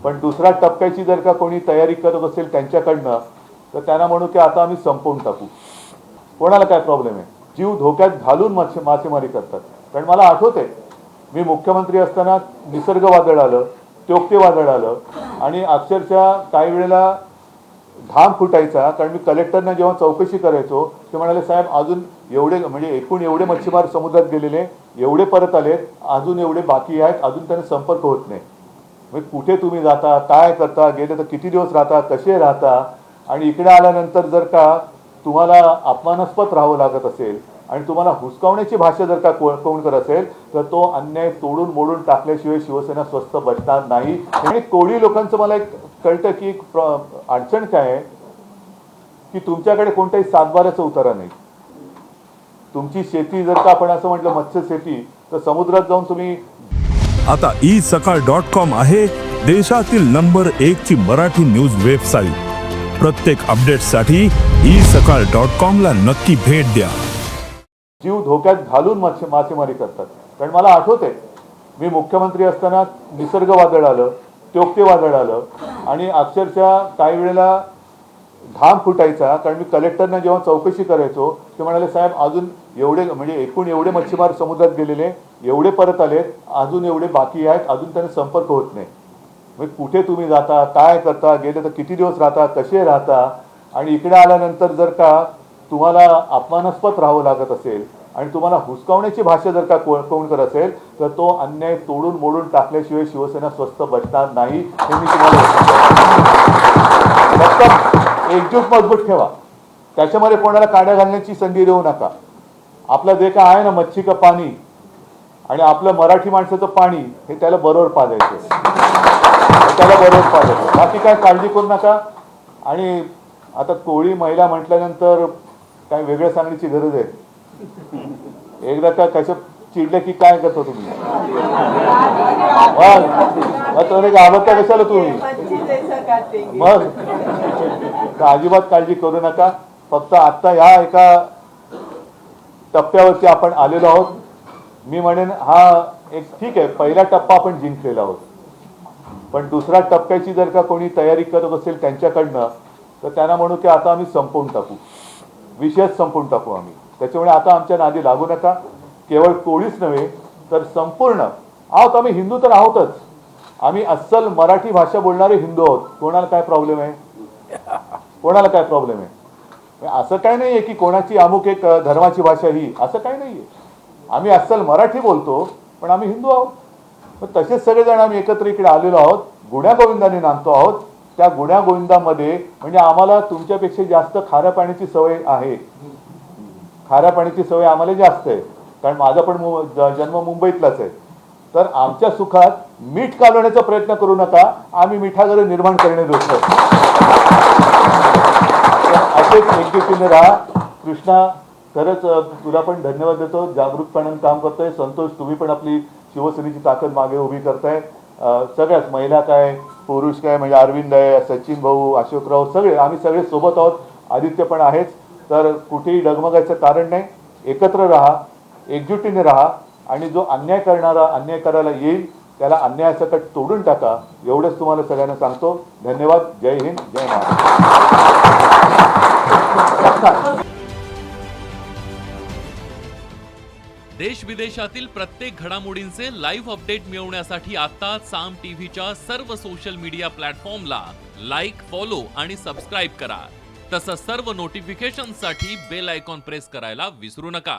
पण दुसऱ्या टप्प्याची जर का कोणी तयारी करत असेल त्यांच्याकडनं तर त्यांना म्हणू की आता आम्ही संपवून टाकू. कोणाला काय प्रॉब्लेम आहे? जीव धोक्यात घालून मासेमारी करतात. कारण मला आठवते मी मुख्यमंत्री असताना निसर्ग वादळ आलं, त्योक्ते वादळ आलं आणि अक्षरशः काही वेळेला घाम फुटायचा. कारण मी कलेक्टरना जेव्हा चौकशी करायचो ते म्हणाले साहेब अजून एवढे म्हणजे एकूण एवढे मच्छीमार समुद्रात गेलेले, एवढे परत आलेत, अजून एवढे बाकी आहेत, अजून त्यांना संपर्क होत नाही. म्हणजे कुठे तुम्ही जाता, काय करता, गेले तर किती दिवस राहता, कसे राहता आणि इकडे आल्यानंतर जर का तुम्हाला अपमानास्पद राहावं लागत असेल आणि तुम्हाला हुसकावण्याची भाषा जर का कोण करत असेल तर तो अन्याय तोडून मोडून टाकल्याशिवाय शिवसेना स्वस्थ बसणार नाही. आणि कोळी लोकांचं मला एक कळतं की अडचण काय आहे की तुमच्याकडे कोणताही सातबाराचा उतारा नाही. तुमची शेती जर का आपण असं म्हटलं मत्स्य शेती तर समुद्रात जाऊन तुम्ही आता isakal.com आहे देशातील नंबर 1 ची मराठी न्यूज वेबसाईट. प्रत्येक अपडेटसाठी isakal.com ला नक्की भेट द्या. जीव धोक्यात घालून मासेमारी करतात. कारण मला आठवते मी मुख्यमंत्री असताना निसर्ग वादळ आलं, त्योक्ते वादळ आलं आणि अक्षरशः काही वेळेला घाम फुटायचा. कारण मी कलेक्टरना जेव्हा चौकशी करायचो ते म्हणाले साहेब अजून एवढे म्हणजे एकूण एवढे मच्छीमार समुद्रात गेलेले, एवढे परत आलेत, अजून एवढे बाकी आहेत, अजून त्यांना संपर्क होत नाही. म्हणजे कुठे तुम्ही जाता, काय करता, गेले तर किती दिवस राहता, कसे राहता आणि इकडे आल्यानंतर जर का तुम्हाला अपमानास्पद राहावं लागत असेल आणि तुम्हाला हुसकावण्याची भाषा जर का कोण करत असेल तर तो अन्याय तोडून मोडून टाकल्याशिवाय शिवसेना स्वस्थ बसणार नाही. हे मी तुम्हाला फक्त एकजूट मजबूत ठेवा. त्याच्यामध्ये कोणाला काड्या घालण्याची संधी देऊ नका. आपलं जे काय आहे ना मच्छी का पाणी आणि आपलं मराठी माणसाचं पाणी हे त्याला बरोबर पाजायचं, बाकी काय काळजी करू नका. आणि आता कोळी महिला म्हटल्यानंतर काय वेगळं सांगण्याची गरज आहे. एकदा का कसं चिडलं की काय करतो तुम्ही? मग घाबरता कशाला तुम्ही? मग अजिबात काळजी करू नका. फक्त आता ह्या एका टप्प्यावरती आपण आलेलो आहोत. मी म्हणेन हा एक ठीक आहे, पहिला टप्पा आपण जिंकलेला आहोत. पण दुसऱ्या टप्प्याची जर का कोणी तयारी करत असेल त्यांच्याकडनं तर त्यांना म्हणू की आता आम्ही संपवून टाकू, विषयच संपवून टाकू आम्ही. त्याच्यामुळे आता आमच्या नादी लागू नका. केवळ कोळीच नव्हे तर संपूर्ण आहोत आम्ही हिंदू तर आहोतच. आम्ही अस्सल मराठी भाषा बोलणारे हिंदू आहोत. कोणाला काय प्रॉब्लेम आहे? कोणाला काय प्रॉब्लेम आहे? असं काय नाही आहे की कोणाची अमुक एक धर्माची भाषा ही, असं काही नाही आहे. आम्ही अस्सल मराठी बोलतो पण आम्ही हिंदू आहोत. पण तसेच सगळेजण आम्ही एकत्र इकडे आलेलो आहोत. गुण्या गोविंदाने नांदतो आहोत. त्या गुण्या गोविंदामध्ये म्हणजे आम्हाला तुमच्यापेक्षा जास्त खाऱ्या पाण्याची सवय आहे. खाऱ्या पाण्याची सवय आम्हाला जास्त आहे. कारण माझा पण जन्म मुंबईतलाच आहे. तर आमच्या सुखात मीठ कालवण्याचा प्रयत्न करू नका. आम्ही मिठागर निर्माण करणे दोस्त. असेच एकजुटीने राहा. कृष्णा खरंच तुला पण धन्यवाद देतो. जागरूकपणाने काम करतोय. संतोष तुम्ही पण आपली शिवसेनेची ताकद मागे उभी करताय. सगळ्याच महिला काय पुरुष काय म्हणजे अरविंद आहे, सचिन भाऊ, अशोकराव सगळे आम्ही सगळे सोबत आहोत. आदित्य पण आहेच. तर कुठेही डगमगायचं कारण नाही. एकत्र राहा, एकजुटीने राहा आणि जो अन्याय करणारा अन्याय करायला येईल त्याला अन्यायासकट तोडून टाका. एवढंच तुम्हाला सगळ्यांना सांगतो. धन्यवाद. जय हिंद, जय महाराष्ट्र. देश विदेशातील प्रत्येक घडामोडींचे लाईव्ह अपडेट मिळवण्यासाठी आता साम टीव्हीच्या सर्व सोशल मीडिया प्लॅटफॉर्मला लाईक, फॉलो आणि सबस्क्राईब करा. तसंच सर्व नोटिफिकेशनसाठी बेल आयकॉन प्रेस करायला विसरू नका.